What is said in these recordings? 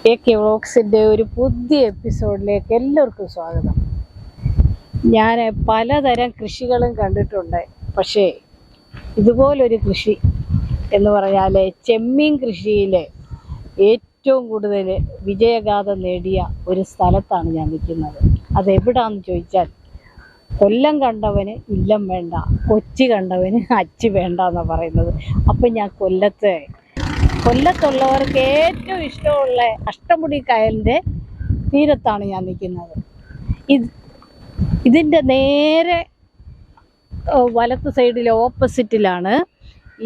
AK വ്ളോഗ്സിൻ്റെ ഒരു പുതിയ എപ്പിസോഡിലേക്ക് എല്ലാവർക്കും സ്വാഗതം. ഞാൻ പലതരം കൃഷികളും കണ്ടിട്ടുണ്ട്. പക്ഷേ ഇതുപോലൊരു കൃഷി എന്ന് പറഞ്ഞാൽ ചെമ്മീൻ കൃഷിയിൽ ഏറ്റവും കൂടുതൽ വിജയഗാഥ നേടിയ ഒരു സ്ഥലത്താണ് ഞാൻ നിൽക്കുന്നത്. അതെവിടാന്ന് ചോദിച്ചാൽ, കൊല്ലം കണ്ടവന് ഇല്ലം വേണ്ട, കൊച്ചി കണ്ടവന് അച്ചി വേണ്ട എന്നാണ് പറയുന്നത്. അപ്പം ഞാൻ കൊല്ലത്തുള്ളവർക്ക് ഏറ്റവും ഇഷ്ടമുള്ള അഷ്ടമുടി കായലിൻ്റെ തീരത്താണ് ഞാൻ നിൽക്കുന്നത്. ഇതിൻ്റെ നേരെ വലത്ത് സൈഡിലെ ഓപ്പോസിറ്റിലാണ്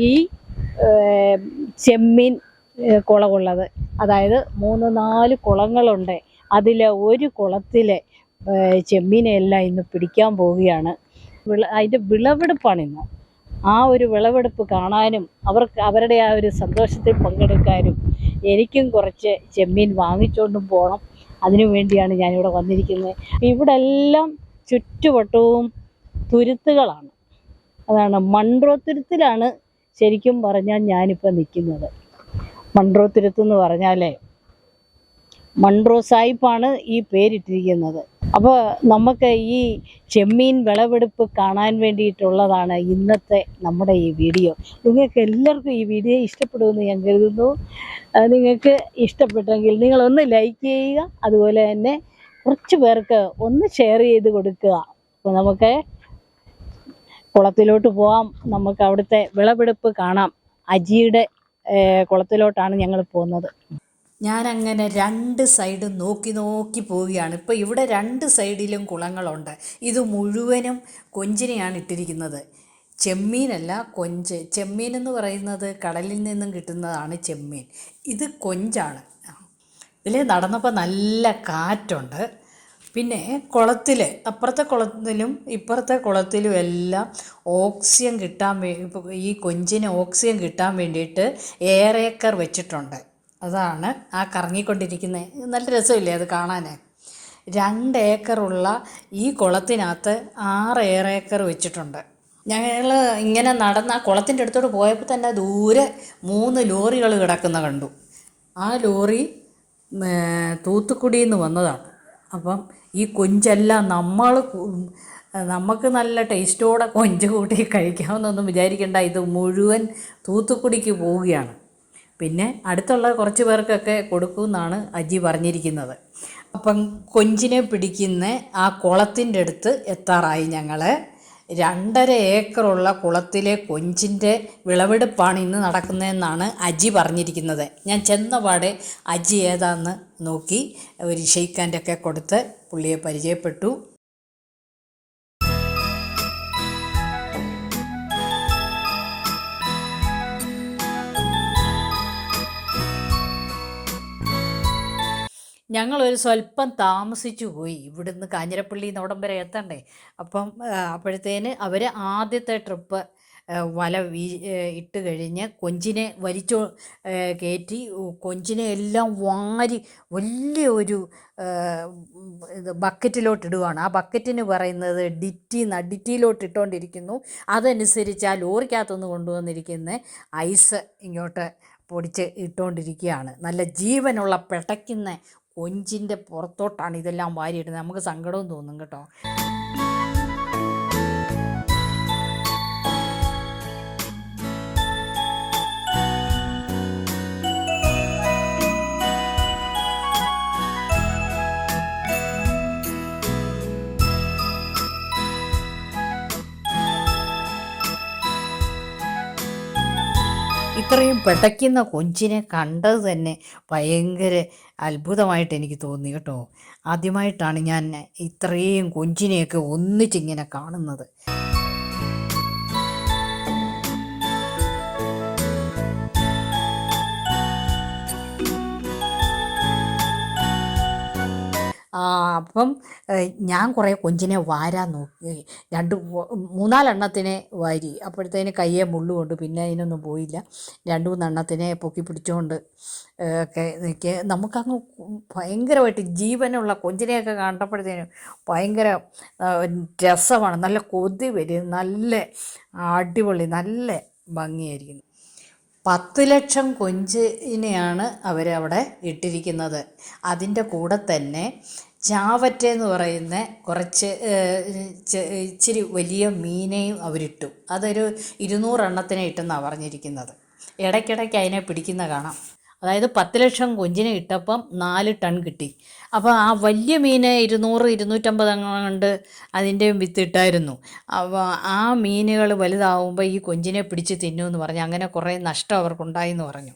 ഈ ചെമ്മീൻ കുളമുള്ളത്. അതായത് 3-4 കുളങ്ങളുണ്ട്. അതിലെ ഒരു കുളത്തിലെ ചെമ്മീനെല്ലാം ഇന്ന് പിടിക്കാൻ പോവുകയാണ്. അതിൻ്റെ വിളവെടുപ്പാണിന്ന്. ആ ഒരു വിളവെടുപ്പ് കാണാനും അവരുടെ ആ ഒരു സന്തോഷത്തിൽ പങ്കെടുക്കാനും എനിക്കും കുറച്ച് ചെമ്മീൻ വാങ്ങിച്ചുകൊണ്ടും പോകണം. അതിനു വേണ്ടിയാണ് ഞാനിവിടെ വന്നിരിക്കുന്നത്. ഇവിടെ എല്ലാം ചുറ്റുവട്ടവും തുരുത്തുകളാണ്. അതാണ് മൺട്രോ തുരുത്തിലാണ് ശരിക്കും പറഞ്ഞാൽ ഞാനിപ്പോൾ നിൽക്കുന്നത്. മൺട്രോ തുരുത്ത് പറഞ്ഞാൽ മൺട്രോ സാഹിബാണ് ഈ പേരിട്ടിരിക്കുന്നത്. അപ്പോൾ നമുക്ക് ഈ ചെമ്മീൻ വിളവെടുപ്പ് കാണാൻ വേണ്ടിയിട്ടുള്ളതാണ് ഇന്നത്തെ നമ്മുടെ ഈ വീഡിയോ. നിങ്ങൾക്ക് എല്ലാവർക്കും ഈ വീഡിയോ ഇഷ്ടപ്പെടുമെന്ന് ഞാൻ കരുതുന്നു. നിങ്ങൾക്ക് ഇഷ്ടപ്പെട്ടെങ്കിൽ നിങ്ങളൊന്ന് ലൈക്ക് ചെയ്യുക, അതുപോലെ തന്നെ കുറച്ച് പേർക്ക് ഒന്ന് ഷെയർ ചെയ്ത് കൊടുക്കുക. അപ്പോൾ നമുക്ക് കുളത്തിലോട്ട് പോകാം, നമുക്ക് അവിടുത്തെ വിളവെടുപ്പ് കാണാം. അജിയുടെ കുളത്തിലോട്ടാണ് ഞങ്ങൾ പോകുന്നത്. ഞാനങ്ങനെ 2 സൈഡും നോക്കി പോവുകയാണ്. ഇപ്പോൾ ഇവിടെ 2 സൈഡിലും കുളങ്ങളുണ്ട്. ഇത് മുഴുവനും കൊഞ്ചിനെയാണ് ഇട്ടിരിക്കുന്നത്. ചെമ്മീനല്ല, കൊഞ്ച്. ചെമ്മീൻ എന്ന് പറയുന്നത് കടലിൽ നിന്നും കിട്ടുന്നതാണ് ചെമ്മീൻ. ഇത് കൊഞ്ചാണ്. ഇതിൽ നടന്നപ്പോൾ നല്ല കാറ്റുണ്ട്. പിന്നെ കുളത്തിൽ, അപ്പുറത്തെ കുളത്തിലും ഇപ്പുറത്തെ കുളത്തിലും എല്ലാം ഓക്സിജൻ കിട്ടാൻ ഈ കൊഞ്ചിന് ഓക്സിജൻ കിട്ടാൻ വേണ്ടിയിട്ട് ഏറേക്കർ വെച്ചിട്ടുണ്ട്. അതാണ് ആ കറങ്ങിക്കൊണ്ടിരിക്കുന്നത്. നല്ല രസമില്ലേ അത് കാണാൻ? 2 ഏക്കറുള്ള ഈ കുളത്തിനകത്ത് 6 ഏക്കർ വെച്ചിട്ടുണ്ട്. ഞങ്ങൾ ഇങ്ങനെ നടന്ന് ആ കുളത്തിൻ്റെ അടുത്തോട്ട് പോയപ്പോൾ തന്നെ ദൂരെ 3 ലോറികൾ കിടക്കുന്ന കണ്ടു. ആ ലോറി തൂത്തുക്കുടിയിൽ നിന്ന് വന്നതാണ്. അപ്പം ഈ കൊഞ്ചെല്ലാം നമുക്ക് നല്ല ടേസ്റ്റോടെ കൊഞ്ച് കൂട്ടി കഴിക്കാമെന്നൊന്നും വിചാരിക്കേണ്ട. ഇത് മുഴുവൻ തൂത്തുക്കുടിക്ക് പോവുകയാണ്. പിന്നെ അടുത്തുള്ള കുറച്ച് പേർക്കൊക്കെ കൊടുക്കുമെന്നാണ് അജി പറഞ്ഞിരിക്കുന്നത്. അപ്പം കൊഞ്ചിനെ പിടിക്കുന്ന ആ കുളത്തിൻ്റെ അടുത്ത് എത്താറായി ഞങ്ങൾ. 2.5 ഏക്കറുള്ള കുളത്തിലെ കൊഞ്ചിൻ്റെ വിളവെടുപ്പാണ് ഇന്ന് നടക്കുന്നതെന്നാണ് അജി പറഞ്ഞിരിക്കുന്നത്. ഞാൻ ചെന്നപാടെ അജി ഏതാന്ന് നോക്കി ഒരു ഷെയ്ക്ക് ഒക്കെ കൊടുത്ത് പുള്ളിയെ പരിചയപ്പെട്ടു. ഞങ്ങളൊരു സ്വല്പം താമസിച്ചു പോയി. ഇവിടുന്ന് കാഞ്ഞിരപ്പള്ളി നോടം വരെ എത്തണ്ടേ. അപ്പോഴത്തേന് അവർ ആദ്യത്തെ ട്രിപ്പ് വല ഇട്ട് കഴിഞ്ഞ് കൊഞ്ചിനെ വലിച്ചു കയറ്റി കൊഞ്ചിനെ എല്ലാം വാരി വലിയൊരു ബക്കറ്റിലോട്ട് ഇടുകയാണ്. ആ ബക്കറ്റിന് പറയുന്നത് ഡിറ്റിയിലോട്ട് ഇട്ടുകൊണ്ടിരിക്കുന്നു. അതനുസരിച്ച് ആ ലോറിക്കകത്തുനിന്ന് കൊണ്ടുവന്നിരിക്കുന്ന ഐസ് ഇങ്ങോട്ട് പൊടിച്ച് ഇട്ടുകൊണ്ടിരിക്കുകയാണ്. നല്ല ജീവനുള്ള പിടയ്ക്കുന്ന കൊഞ്ചിൻ്റെ പുറത്തോട്ടാണ് ഇതെല്ലാം വാരിയിടുന്നത്. നമുക്ക് സങ്കടവും തോന്നും കേട്ടോ. ഇത്രയും പിടയ്ക്കുന്ന കൊഞ്ചിനെ കണ്ടത് തന്നെ ഭയങ്കര അത്ഭുതമായിട്ട് എനിക്ക് തോന്നി കേട്ടോ. ആദ്യമായിട്ടാണ് ഞാൻ ഇത്രയും കൊഞ്ചിനെയൊക്കെ ഒന്നിച്ചിങ്ങനെ കാണുന്നത്. അപ്പം ഞാൻ കുറേ കൊഞ്ചിനെ വാരാൻ നോക്കി. 3-4 എണ്ണത്തിനെ വാരി. അപ്പോഴത്തേന് കയ്യെ മുള്ളുകൊണ്ട് പിന്നെ അതിനൊന്നും പോയില്ല. 2-3 എണ്ണത്തിനെ പൊക്കി പിടിച്ചുകൊണ്ട് ഒക്കെ നിൽക്കുക. നമുക്കങ്ങ് ഭയങ്കരമായിട്ട് ജീവനുള്ള കൊഞ്ചിനെയൊക്കെ കണ്ടപ്പോഴത്തേനും ഭയങ്കര രസമാണ്. നല്ല കൊതി വരും. നല്ല അടിപൊളി, നല്ല ഭംഗിയായിരിക്കുന്നു. 10 ലക്ഷം കൊഞ്ചിനെയാണ് അവരവിടെ ഇട്ടിരിക്കുന്നത്. അതിൻ്റെ കൂടെ തന്നെ ചാവറ്റ എന്ന് പറയുന്ന കുറച്ച് ഇച്ചിരി വലിയ മീനെയും അവരിട്ടു. അതൊരു 200 എണ്ണത്തിനെ ഇട്ടെന്നാണ് പറഞ്ഞിരിക്കുന്നത്. ഇടയ്ക്കിടയ്ക്ക് അതിനെ പിടിക്കുന്ന കാണാം. അതായത് 10 ലക്ഷം കൊഞ്ചിനെ ഇട്ടപ്പം 4 ടൺ കിട്ടി. അപ്പോൾ ആ വലിയ മീന് 200-250 കൊണ്ട് അതിൻ്റെയും വിത്തിട്ടായിരുന്നു. അപ്പോൾ ആ മീനുകൾ വലുതാവുമ്പോൾ ഈ കൊഞ്ചിനെ പിടിച്ച് തിന്നുമെന്ന് പറഞ്ഞു. അങ്ങനെ കുറേ നഷ്ടം അവർക്കുണ്ടായെന്ന് പറഞ്ഞു.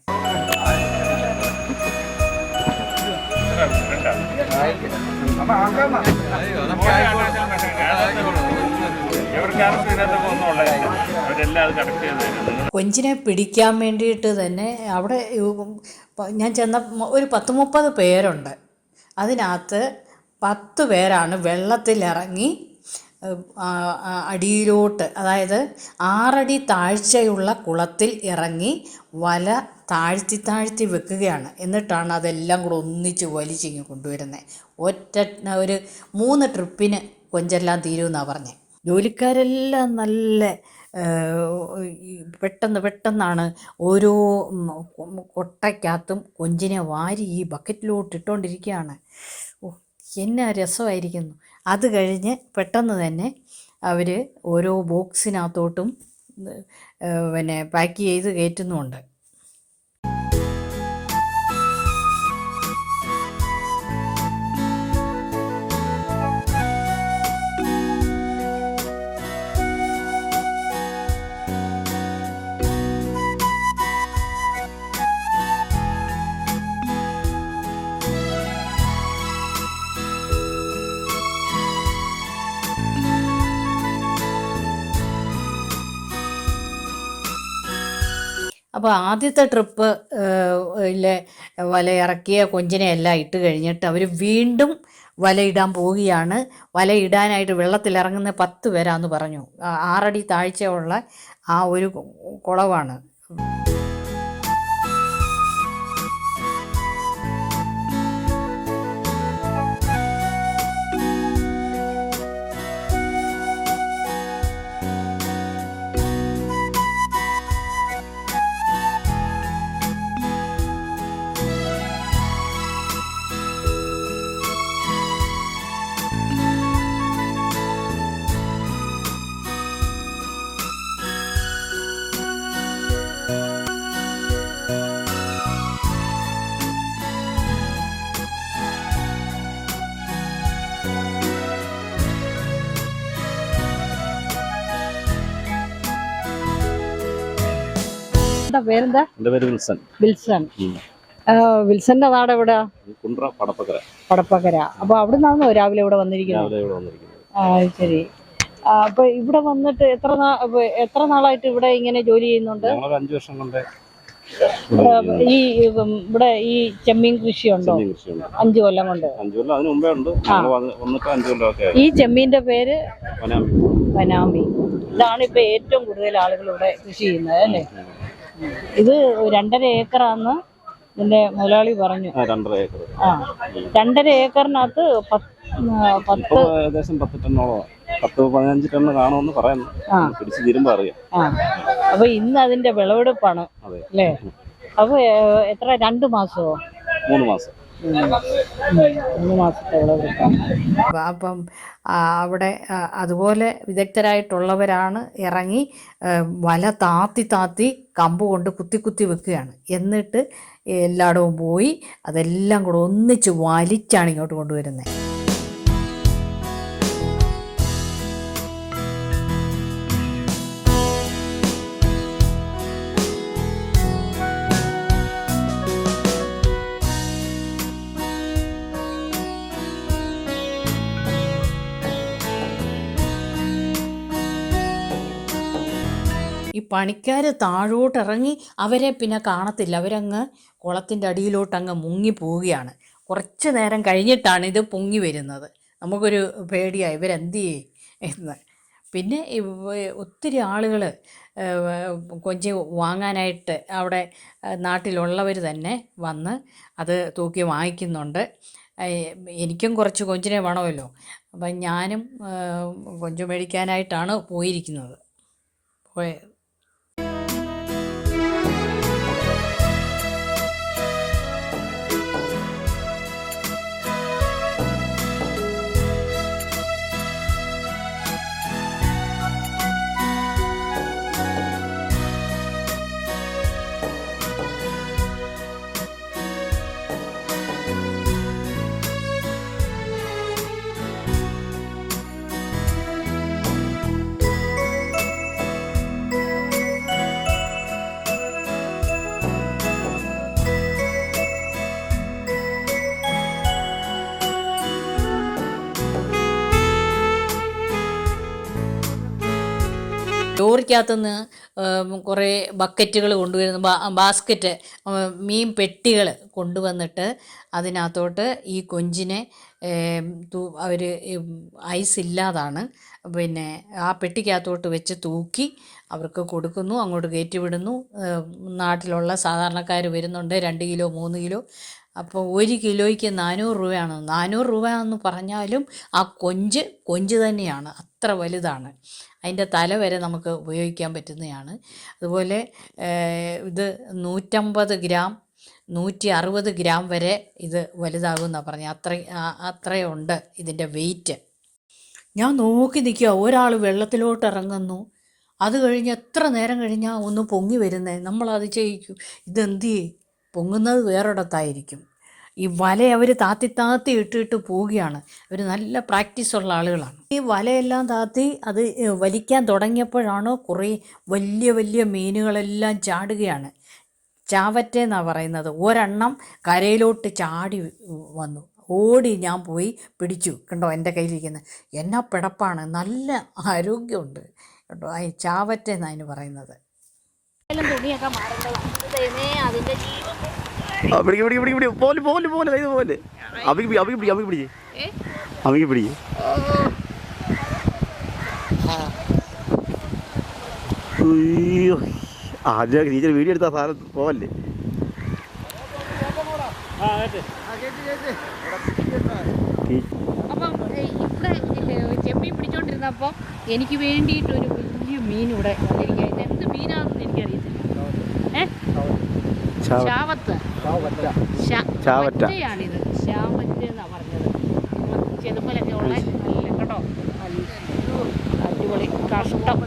കൊഞ്ചിനെ പിടിക്കാൻ വേണ്ടിയിട്ട് തന്നെ അവിടെ ഞാൻ ചെന്ന ഒരു 10-30 പേരുണ്ട്. അതിനകത്ത് 10 പേരാണ് വെള്ളത്തിലിറങ്ങി അടിയിലോട്ട്, അതായത് 6 അടി താഴ്ചയുള്ള കുളത്തിൽ ഇറങ്ങി വല താഴ്ത്തി വെക്കുകയാണ്. എന്നിട്ടാണ് അതെല്ലാം കൂടെ ഒന്നിച്ച് വലിച്ചിങ്ങ് കൊണ്ടുവരുന്നത്. ഒരു 3 ട്രിപ്പിന് കൊഞ്ചെല്ലാം തീരുമെന്നാണ് പറഞ്ഞത്. ജോലിക്കാരെല്ലാം നല്ല പെട്ടെന്നാണ് ഓരോ കൊട്ടയ്ക്കകത്തും കൊഞ്ചിനെ വാരി ഈ ബക്കറ്റിലോട്ട് ഇട്ടുകൊണ്ടിരിക്കുകയാണ്. എന്നാ രസമായിരിക്കുന്നു. അത് കഴിഞ്ഞ് പെട്ടെന്ന് തന്നെ അവർ ഓരോ ബോക്സിനകത്തോട്ടും പാക്ക് ചെയ്ത് കയറ്റുന്നുമുണ്ട്. അപ്പോൾ ആദ്യത്തെ ട്രിപ്പ് വല ഇറക്കിയ കൊഞ്ചിനെ എല്ലാം ഇട്ട് കഴിഞ്ഞിട്ട് അവർ വീണ്ടും വലയിടാൻ പോവുകയാണ്. വലയിടാനായിട്ട് വെള്ളത്തിലിറങ്ങുന്ന 10 പേരാന്ന് പറഞ്ഞു. 6 അടി താഴ്ചയുള്ള ആ ഒരു കുളമാണ്. പേരെന്താ? എന്റെ പേര് വിൽസൺ. വിൽസന്റെ നാട് എവിടെയാ? പടപ്പക്കര. അപ്പൊ അവിടെ നിന്നാണോ രാവിലെ ഇവിടെ വന്നിരിക്കുന്നത്? ശരി. അപ്പൊ ഇവിടെ വന്നിട്ട് എത്ര നാളായിട്ട് ഇവിടെ ഇങ്ങനെ ജോലി ചെയ്യുന്നുണ്ട്? 5 വർഷം കൊണ്ട്. ഈ ഇവിടെ ഈ ചെമ്മീൻ കൃഷി ഉണ്ടോ? 5 കൊല്ലം കൊണ്ട്. 5 കൊല്ലം അതിന് മുമ്പേ ഉണ്ട്. 5 കൊല്ലമൊക്കെ. ഈ ചെമ്മീന്റെ പേര് വനാമി. ഇതാണ് ഇപ്പൊ ഏറ്റവും കൂടുതൽ ആളുകൾ ഇവിടെ കൃഷി ചെയ്യുന്നത് അല്ലേ? ഇത് 2.5 ഏക്കറാന്ന് ഇതിന്റെ മുതലാളി പറഞ്ഞു. 2.5 ഏക്കർ. 2.5 ഏക്കറിനകത്ത് ഏകദേശം 10 ടണ്ണോളം 10-15 ടണ്ണ് കാണുമെന്ന് പറയുന്നു. പിടിച്ച് തീരുമ്പോ അറിയാം. അപ്പൊ ഇന്ന് അതിന്റെ വിളവെടുപ്പാണ് അല്ലേ? അപ്പൊ എത്ര 2 മാസമോ 3 മാസം? 3 മാസത്തെ വിളവെടുപ്പാണ്. അപ്പം അവിടെ അതുപോലെ വിദഗ്ധരായിട്ടുള്ളവരാണ് ഇറങ്ങി വല താത്തി കമ്പ് കൊണ്ട് കുത്തി വെക്കുകയാണ്. എന്നിട്ട് എല്ലായിടവും പോയി അതെല്ലാം കൂടെ ഒന്നിച്ച് വലിച്ചാണ് ഇങ്ങോട്ട് കൊണ്ടുവരുന്നത്. ഈ പണിക്കാർ താഴോട്ടിറങ്ങി അവരെ പിന്നെ കാണത്തില്ല. അവരങ്ങ് കുളത്തിൻ്റെ അടിയിലോട്ടങ്ങ് മുങ്ങി പോവുകയാണ്. കുറച്ച് നേരം കഴിഞ്ഞിട്ടാണ് ഇത് പൊങ്ങി വരുന്നത്. നമുക്കൊരു പേടിയായി ഇവരെന്ത് ചെയ്യും എന്ന്. പിന്നെ ഒത്തിരി ആളുകൾ കൊഞ്ച് വാങ്ങാനായിട്ട് അവിടെ നാട്ടിലുള്ളവർ തന്നെ വന്ന് അത് തൂക്കി വാങ്ങിക്കുന്നുണ്ട്. എനിക്കും കുറച്ച് കൊഞ്ചിനെ വേണമല്ലോ. അപ്പം ഞാനും കൊഞ്ച് മേടിക്കാനായിട്ടാണ് പോയിരിക്കുന്നത്. ലോറിക്കകത്തുനിന്ന് കുറേ ബക്കറ്റുകൾ കൊണ്ടുവരുന്ന ബാസ്ക്കറ്റ് മീൻ പെട്ടികൾ കൊണ്ടുവന്നിട്ട് അതിനകത്തോട്ട് ഈ കൊഞ്ചിനെ അവർ ഐസ് ഇല്ലാതാണ് പിന്നെ ആ പെട്ടിക്കകത്തോട്ട് വെച്ച് തൂക്കി അവർക്ക് കൊടുക്കുന്നു, അങ്ങോട്ട് കയറ്റി വിടുന്നു. നാട്ടിലുള്ള സാധാരണക്കാർ വരുന്നുണ്ട് 2 കിലോ 3 കിലോ. അപ്പോൾ 1 കിലോയ്ക്ക് 400 രൂപയാണ്. 400 രൂപ എന്ന് പറഞ്ഞാലും ആ കൊഞ്ച് തന്നെയാണ്, അത്ര വലുതാണ്. അതിൻ്റെ തല വരെ നമുക്ക് ഉപയോഗിക്കാൻ പറ്റുന്നതാണ്. അതുപോലെ ഇത് 150 ഗ്രാം 160 ഗ്രാം വരെ ഇത് വലുതാകുമെന്നാണ് പറഞ്ഞത്. അത്രയുണ്ട് ഇതിൻ്റെ വെയിറ്റ്. ഞാൻ നോക്കി നിൽക്കുക, ഒരാൾ വെള്ളത്തിലോട്ട് ഇറങ്ങുന്നു. അത് കഴിഞ്ഞ് എത്ര നേരം കഴിഞ്ഞാൽ ഒന്ന് പൊങ്ങി വരുന്നത്. നമ്മളത് ചെയ്യിക്കും, ഇതെന്ത് പൊങ്ങുന്നത് വേറൊരിടത്തായിരിക്കും. ഈ വല അവർ താത്തി ഇട്ടിട്ട് പോവുകയാണ്. അവർ നല്ല പ്രാക്ടീസുള്ള ആളുകളാണ്. ഈ വലയെല്ലാം താത്തി അത് വലിക്കാൻ തുടങ്ങിയപ്പോഴാണ് കുറേ വലിയ മീനുകളെല്ലാം ചാടുകയാണ്. ചാവറ്റെന്നാണ് പറയുന്നത്. ഒരെണ്ണം കരയിലോട്ട് ചാടി വന്നു. ഓടി ഞാൻ പോയി പിടിച്ചു. കണ്ടോ എൻ്റെ കയ്യിലിരിക്കുന്നത്. എന്നാ പിടപ്പാണ്, നല്ല ആരോഗ്യമുണ്ട് കേട്ടോ. ആ ചാവറ്റെന്നാണ് അതിന് പറയുന്നത്. തുണിയൊക്കെ അതിൻ്റെ ആദ്യം ടീച്ചർ വീഡിയോ എടുത്ത സാധനം പോവല്ലേ. അപ്പം ഇവിടെ ചെമ്മീൻ പിടിച്ചോണ്ടിരുന്നപ്പോൾ എനിക്ക് വേണ്ടിയിട്ടൊരു വലിയ മീൻ ഇവിടെ വന്നിരിക്കുക. ഇത് എന്ത് മീനാണെന്ന് എനിക്കറിയത്തില്ല. ചാവറ്റയാണിത്. ചാവറ്റ എന്നാണ് പറഞ്ഞത്. ചെതുമ്പലൊക്കെ ഉള്ള നല്ല കേട്ടോ, അടിപൊളി കഷ്ടം.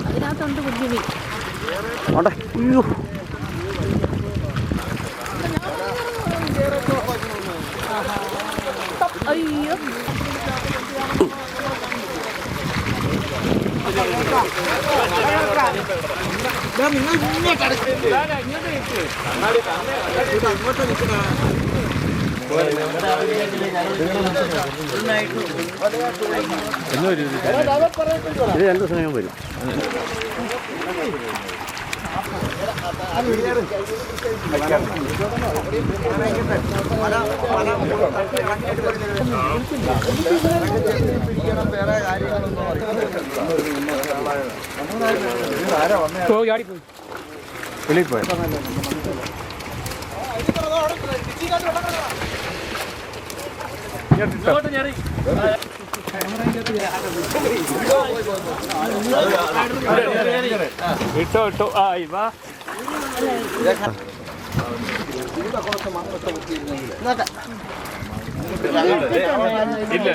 അതിനകത്തുണ്ട് കുഞ്ഞുമീൻ. അയ്യോ അയ്യോ ഇത് 2 സമയം വരും. വെളിയിൽ പോയ ഇട്ടോ ആയി വാ. ഇല്ല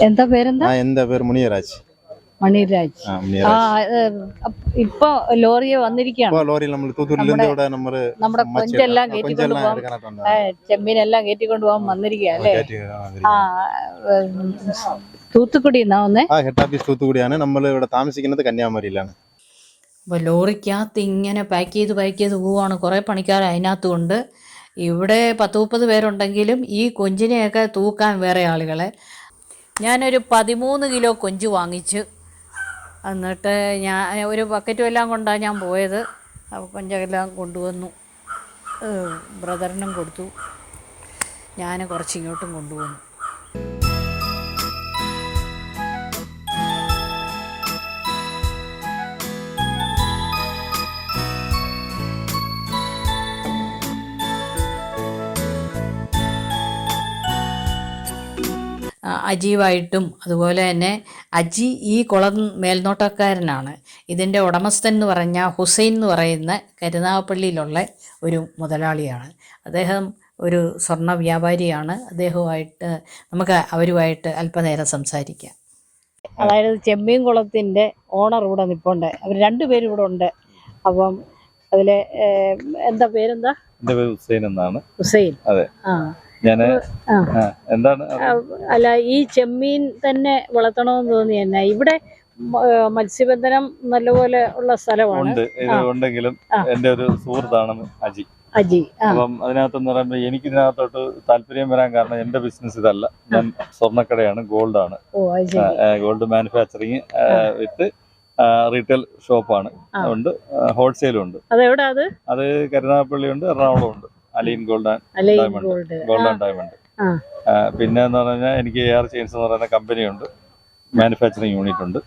എന്താ പേരെന്താ? എന്റെ പേര് മുനിയരാജ്. മണിരാജ്. ഇപ്പൊ ലോറിയെ വന്നിരിക്കുകയാണ്. ലോറിയിൽ നമ്മൾ തൂത്തുക്കുടിയിലൂടെ നമ്മുടെ കൊഞ്ചെല്ലാം കയറ്റിക്കൊണ്ട് പോകാൻ, ചെമ്മീനെല്ലാം കയറ്റിക്കൊണ്ട് പോകാൻ വന്നിരിക്കുക അല്ലേ? തൂത്തുക്കുടി ഹെഡ് ഓഫീസ് തൂത്തുക്കുടിയാണ്. നമ്മൾ ഇവിടെ താമസിക്കുന്നത് കന്യാകുമാരിയിലാണ്. അപ്പോൾ ലോറിക്കകത്ത് ഇങ്ങനെ പാക്ക് ചെയ്ത് പോവുകയാണ്. കുറേ പണിക്കാർ അതിനകത്തും ഉണ്ട്. ഇവിടെ 10-30 പേരുണ്ടെങ്കിലും ഈ കൊഞ്ചിനെയൊക്കെ തൂക്കാൻ വേറെ ആളുകളെ. ഞാനൊരു 13 കിലോ കൊഞ്ച് വാങ്ങിച്ചു. എന്നിട്ട് ഞാൻ ഒരു ബക്കറ്റും എല്ലാം കൊണ്ടാണ് ഞാൻ പോയത്. അപ്പോൾ കൊഞ്ചെല്ലാം കൊണ്ടുവന്നു, ബ്രദറിനും കൊടുത്തു, ഞാൻ കുറച്ച് ഇങ്ങോട്ടും കൊണ്ടുവന്നു. അജീവായിട്ടും അതുപോലെ തന്നെ അജി ഈ കുളം മേൽനോട്ടക്കാരനാണ്. ഇതിൻ്റെ ഉടമസ്ഥൻ എന്ന് പറഞ്ഞാൽ ഹുസൈൻ എന്ന് പറയുന്ന കരുനാഗപ്പള്ളിയിലുള്ള ഒരു മുതലാളിയാണ്. അദ്ദേഹം ഒരു സ്വർണ്ണ വ്യാപാരിയാണ്. അദ്ദേഹവുമായിട്ട് അവരുമായിട്ട് അല്പനേരം സംസാരിക്കാം. അതായത് ചെമ്മീൻ കുളത്തിൻ്റെ ഓണർ ഇവിടെ നിൽപ്പുണ്ട്. അവർ രണ്ടുപേരും ഇവിടെ ഉണ്ട്. അപ്പം അതിലെ പേരെന്താ? എൻ്റെ പേര് ഹുസൈൻ എന്നാണ്. ഹുസൈൻ. അതെ. എന്താണ്? അല്ല, ഈ ചെമ്മീൻ തന്നെ വളർത്തണമെന്ന് തോന്നി തന്നെ. ഇവിടെ മത്സ്യബന്ധനം നല്ലപോലെ ഉള്ള സ്ഥലമാണ്. ഉണ്ടെങ്കിലും എന്റെ ഒരു സുഹൃത്താണ് അജി. അപ്പം അതിനകത്തെന്ന് പറയുമ്പോൾ എനിക്ക് ഇതിനകത്തോട്ട് താല്പര്യം വരാൻ കാരണം എന്റെ ബിസിനസ് ഇതല്ല. ഞാൻ സ്വർണ്ണക്കടയാണ്, ഗോൾഡാണ്, ഗോൾഡ് മാനുഫാക്ചറിങ് വിത്ത് റീറ്റെയിൽ ഷോപ്പാണ്. ഉണ്ട്, ഹോൾസെയിലും ഉണ്ട്. അത് കരുനാഗപ്പള്ളി ഉണ്ട്, എറണാകുളം ഉണ്ട്. Alien gold and diamond. പിന്നെ എന്ന് പറഞ്ഞാൽ എനിക്ക് AR ചെയിൻസ് എന്ന് പറയുന്ന കമ്പനിയുണ്ട്, മാനുഫാക്ചറിങ് യൂണിറ്റ് ഉണ്ട്.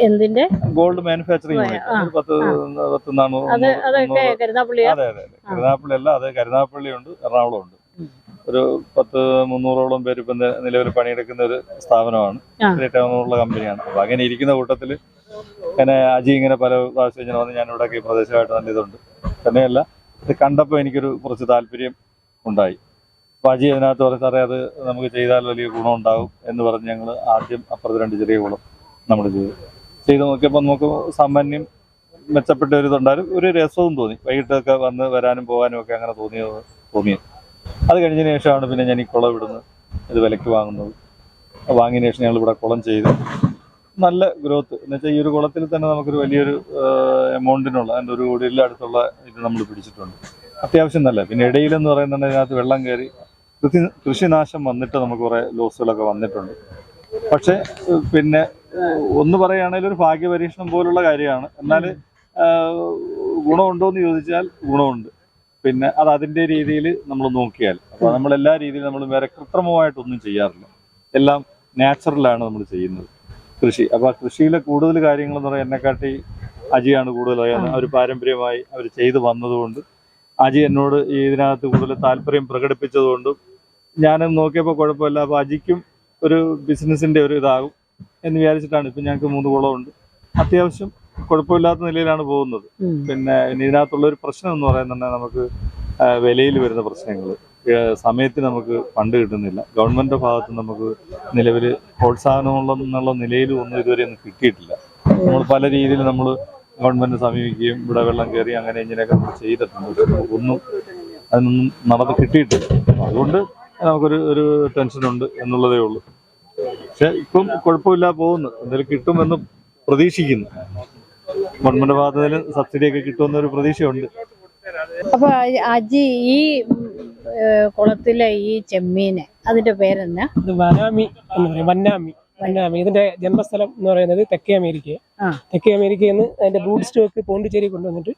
എന്തിന്റെ? Gold manufacturing unit. 10-400. അതെ കരുനാഗപ്പള്ളി അല്ല, അത് കരുനാഗപ്പള്ളി ഉണ്ട്, എറണാകുളം ഉണ്ട്. ഒരു 10-300ഓളം പേര് ഇപ്പം നിലവിൽ പണിയെടുക്കുന്ന ഒരു സ്ഥാപനമാണ്, ഉള്ള കമ്പനിയാണ്. അപ്പൊ അങ്ങനെ ഇരിക്കുന്ന കൂട്ടത്തിൽ അങ്ങനെ അജി ഇങ്ങനെ പല പ്രാവശ്യം ഇങ്ങനെ വന്ന് ഞാൻ ഇവിടെ ഈ പ്രദേശമായിട്ട് നല്ല ഇതുണ്ട്. തന്നെയല്ല, ഇത് കണ്ടപ്പോൾ എനിക്കൊരു കുറച്ച് താല്പര്യം ഉണ്ടായി. അപ്പോൾ അജി അതിനകത്ത് പറഞ്ഞ സാറേ അത് നമുക്ക് ചെയ്താൽ വലിയ ഗുണമുണ്ടാകും എന്ന് പറഞ്ഞ് ഞങ്ങൾ ആദ്യം അപ്പുറത്ത് 2 ചെറിയ കുളം നമ്മൾ ചെയ്ത് നോക്കിയപ്പോൾ നമുക്ക് സാമാന്യം മെച്ചപ്പെട്ട ഒരു ഇതുണ്ടായാലും ഒരു രസവും തോന്നി. വൈകിട്ടൊക്കെ വന്ന് വരാനും പോകാനും ഒക്കെ അങ്ങനെ തോന്നിയത്. അത് കഴിഞ്ഞതിന് ശേഷമാണ് പിന്നെ ഞാൻ ഈ കുളം ഇവിടുന്ന് ഇത് വിലയ്ക്ക് വാങ്ങുന്നത്. വാങ്ങിയതിന് ശേഷം ഞങ്ങൾ ഇവിടെ കുളം ചെയ്ത് നല്ല ഗ്രോത്ത് എന്ന് വെച്ചാൽ ഈ ഒരു കുളത്തിൽ തന്നെ നമുക്കൊരു വലിയൊരു എമൗണ്ടിനുള്ള അതിൻ്റെ 1 കോടിയിൽ അടുത്തുള്ള ഇത് നമ്മൾ പിടിച്ചിട്ടുണ്ട്. അത്യാവശ്യം നല്ല. പിന്നെ ഇടയിലെന്ന് പറയുന്നുണ്ട് ഇതിനകത്ത് വെള്ളം കയറി കൃഷിനാശം വന്നിട്ട് നമുക്ക് കുറേ ലോസുകളൊക്കെ വന്നിട്ടുണ്ട്. പക്ഷേ പിന്നെ ഒന്ന് പറയുകയാണെങ്കിൽ ഒരു ഭാഗ്യപരീക്ഷണം പോലുള്ള കാര്യമാണ്. എന്നാൽ ഗുണമുണ്ടോ എന്ന് ചോദിച്ചാൽ ഗുണമുണ്ട്. പിന്നെ അത് അതിൻ്റെ രീതിയിൽ നമ്മൾ നോക്കിയാൽ, അപ്പോൾ നമ്മളെല്ലാ രീതിയിലും നമ്മൾ വേറെ കൃത്രിമമായിട്ടൊന്നും ചെയ്യാറില്ല. എല്ലാം നാച്ചുറലാണ് നമ്മൾ ചെയ്യുന്നത് കൃഷി. അപ്പോൾ ആ കൃഷിയിലെ കൂടുതൽ കാര്യങ്ങളെന്ന് പറയാൻ എന്നെക്കാട്ടി അജിയാണ് കൂടുതലായി. അവർ പാരമ്പര്യമായി അവർ ചെയ്തു വന്നതുകൊണ്ട് അജി എന്നോട് ഇതിനകത്ത് കൂടുതൽ താല്പര്യം പ്രകടിപ്പിച്ചതുകൊണ്ടും ഞാനും നോക്കിയപ്പോൾ കുഴപ്പമില്ല. അപ്പോൾ അജിക്കും ഒരു ബിസിനസ്സിൻ്റെ ഒരു ഇതാകും എന്ന് വിചാരിച്ചിട്ടാണ് ഇപ്പം ഞങ്ങൾക്ക് 3 കുളമുണ്ട്. അത്യാവശ്യം കുഴപ്പമില്ലാത്ത നിലയിലാണ് പോകുന്നത്. പിന്നെ ഇതിനകത്തുള്ളൊരു പ്രശ്നം എന്ന് പറയുന്നുണ്ടെങ്കിൽ നമുക്ക് വിലയിൽ വരുന്ന പ്രശ്നങ്ങൾ, സമയത്തിന് നമുക്ക് ഫണ്ട് കിട്ടുന്നില്ല. ഗവൺമെൻറ് ഭാഗത്ത് നമുക്ക് നിലവിൽ പ്രോത്സാഹനമുള്ള നിലയിലും ഒന്നും ഇതുവരെ ഒന്നും കിട്ടിയിട്ടില്ല. നമ്മൾ പല രീതിയിൽ നമ്മൾ ഗവൺമെൻറ് സമീപിക്കുകയും ഇവിടെ വെള്ളം കയറി അങ്ങനെ ഇങ്ങനെയൊക്കെ നമ്മൾ ചെയ്തിട്ടുണ്ട്. ഒന്നും അതിനൊന്നും നടന്ന് കിട്ടിയിട്ടില്ല. അതുകൊണ്ട് നമുക്കൊരു ടെൻഷനുണ്ട് എന്നുള്ളതേ ഉള്ളൂ. പക്ഷെ ഇപ്പം കുഴപ്പമില്ല പോകുന്നു. എന്തെങ്കിലും കിട്ടുമെന്നും പ്രതീക്ഷിക്കുന്നു. ഗവൺമെൻറ് ഭാഗത്തുനിന്ന് സബ്സിഡിയൊക്കെ കിട്ടുമെന്നൊരു പ്രതീക്ഷയുണ്ട്. അപ്പൊ അജി ഈ കുളത്തിലെ ഈ ചെമ്മീന് അതിന്റെ പേരെന്നാ? ഇത് വനാമി എന്ന് പറയും. വന്നാമി ഇതിന്റെ ജന്മസ്ഥലം എന്ന് പറയുന്നത് തെക്കേ അമേരിക്ക. തെക്കേ അമേരിക്കയിൽ നിന്ന് അതിന്റെ ബ്രൂഡ് സ്റ്റോക്ക് പോണ്ടിച്ചേരി കൊണ്ടുവന്നിട്ട്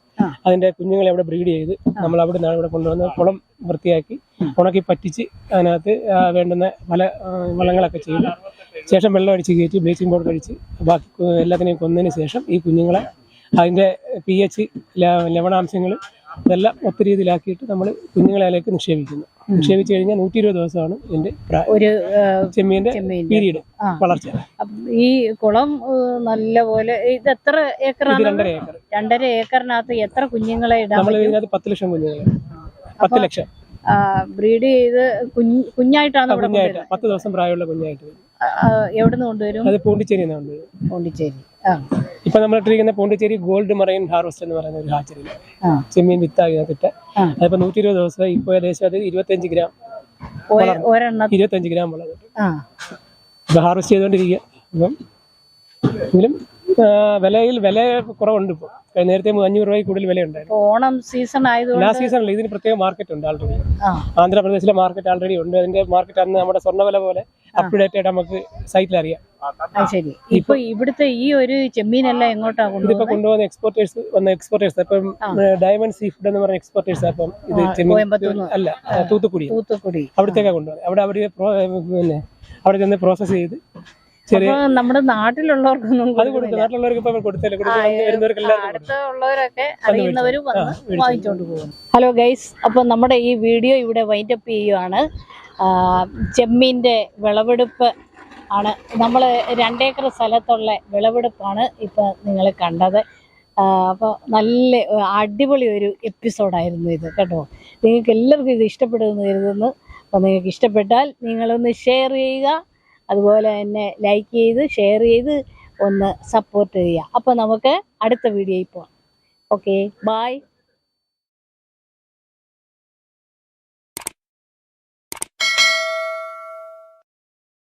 അതിന്റെ കുഞ്ഞുങ്ങളെ അവിടെ ബ്രീഡ് ചെയ്ത് നമ്മൾ അവിടെ നിന്നാണ് ഇവിടെ കൊണ്ടുവന്ന് കുളം വൃത്തിയാക്കി ഉണക്കി പറ്റിച്ച് അതിനകത്ത് വേണ്ടുന്ന പല വളങ്ങളൊക്കെ ചെയ്ത് ശേഷം വെള്ളം അടിച്ച് കയറ്റി ബ്ലീച്ചിങ് പൗഡർ കഴിച്ച് ബാക്കി എല്ലാത്തിനെയും കൊന്നതിന് ശേഷം ഈ കുഞ്ഞുങ്ങളെ അതിൻ്റെ pH ലവണാംശങ്ങൾ ഇതെല്ലാം ഒത്ത രീതിയിലാക്കിയിട്ട് നമ്മൾ കുഞ്ഞുങ്ങളെ അതിലേക്ക് നിക്ഷേപിക്കുന്നു. നിക്ഷേപിച്ച് കഴിഞ്ഞാൽ 120 ദിവസമാണ് ഇതിന്റെ ഒരു ചെമ്മീന്റെ പീരീഡ് വളർച്ച. ഈ കുളം നല്ലപോലെ ഇത് എത്ര ഏക്കറാണ്? 2.5 ഏക്കർ. 2.5 ഏക്കറിനകത്ത് എത്ര കുഞ്ഞുങ്ങളെ ഇടാൻ നമ്മൾ പറ്റും? ഇതിനകത്ത് 10 ലക്ഷം കുഞ്ഞുങ്ങളെ 10 ലക്ഷം ബ്രീഡ് ചെയ്ത് കുഞ്ഞായിട്ടാണ് ഇവിടെ 10 ദിവസം പ്രായമുള്ള കുഞ്ഞായിട്ട്. എവിടുന്ന് കൊണ്ടുവരും? അത് പോണ്ടിച്ചേരിയിൽ നിന്ന് കൊണ്ടുവരും. പോണ്ടിച്ചേരി. ഇപ്പൊ നമ്മൾ ഇട്ടിരിക്കുന്ന പോണ്ടിച്ചേരി ഗോൾഡ് മറൈൻ ഹാർവസ്റ്റ് എന്ന് പറയുന്ന ഒരു ഹാച്ചറിയിൽ ചെമ്മീൻ വിത്താകിട്ട് അതിപ്പോ 120 ദിവസം ഇപ്പൊ ഏകദേശം അത് 25 ഗ്രാം 25 ഗ്രാം വളർന്നിട്ട് ഇപ്പൊ ഹാർവസ്റ്റ് ചെയ്തോണ്ടിരിക്കുക. അപ്പം എങ്കിലും വില കുറവുണ്ട്. ഇപ്പൊ നേരത്തെ 500 രൂപയ്ക്ക് കൂടുതൽ വിലയുണ്ടായിരുന്നു. ഓണം സീസൺ ആയതുകൊണ്ട് ആ സീസണല്ല, ഇതിന് പ്രത്യേക മാർക്കറ്റ് ഉണ്ട് ഓൾറെഡി. ആന്ധ്രാപ്രദേശിലെ മാർക്കറ്റ് ഓൾറെഡി ഉണ്ട്. അതിന്റെ മാർക്കറ്റ് അന്ന് നമ്മുടെ സ്വർണ്ണവില പോലെ അപ് ടു ഡേറ്റ് ആയിട്ട് നമുക്ക് സൈറ്റിൽ അറിയാം. ശരി. ഇപ്പൊ ഇവിടുത്തെ ഈ ഒരു ചെമ്മീനെല്ലാം എങ്ങോട്ടാ ഇതിപ്പോ കൊണ്ടുപോകുന്ന എക്സ്പോർട്ടേഴ്സ് ഇപ്പം ഡയമണ്ട് സീ ഫുഡ് എന്ന് പറഞ്ഞ എക്സ്പോർട്ടേഴ്സ്. അപ്പം ഇത് ചെമ്മീൻ അല്ല, തൂത്തുക്കുടി അവിടത്തേക്കാ കൊണ്ടുപോകുന്നത്. അവിടെ ചെന്ന് പ്രോസസ് ചെയ്ത് നമ്മുടെ നാട്ടിലുള്ളവർക്കൊന്നും അത് കൊടുക്കും. നാട്ടിലുള്ളവർക്ക് ഇപ്പൊ കൊടുത്തില്ല, അടുത്തുള്ളവരൊക്കെ അറിയുന്നവരും വന്ന് വാങ്ങിച്ചോണ്ട് പോകും. ഹലോ ഗൈസ്, അപ്പൊ നമ്മുടെ ഈ വീഡിയോ ഇവിടെ വൈൻഡപ്പ് ചെയ്യുവാണ്. ചെമ്മീൻ്റെ വിളവെടുപ്പ് ആണ് നമ്മൾ 2 ഏക്കർ സ്ഥലത്തുള്ള വിളവെടുപ്പാണ് ഇപ്പോൾ നിങ്ങൾ കണ്ടത്. അപ്പോൾ നല്ല അടിപൊളി ഒരു എപ്പിസോഡായിരുന്നു ഇത് കേട്ടോ. നിങ്ങൾക്ക് എല്ലാവർക്കും ഇത് ഇഷ്ടപ്പെടുമെന്ന് കരുതുന്നു. അപ്പോൾ നിങ്ങൾക്ക് ഇഷ്ടപ്പെട്ടാൽ നിങ്ങളൊന്ന് ഷെയർ ചെയ്യുക, അതുപോലെ തന്നെ ലൈക്ക് ചെയ്ത് ഷെയർ ചെയ്ത് ഒന്ന് സപ്പോർട്ട് ചെയ്യുക. അപ്പോൾ നമുക്ക് അടുത്ത വീഡിയോയിൽ പോകാം. Okay, by.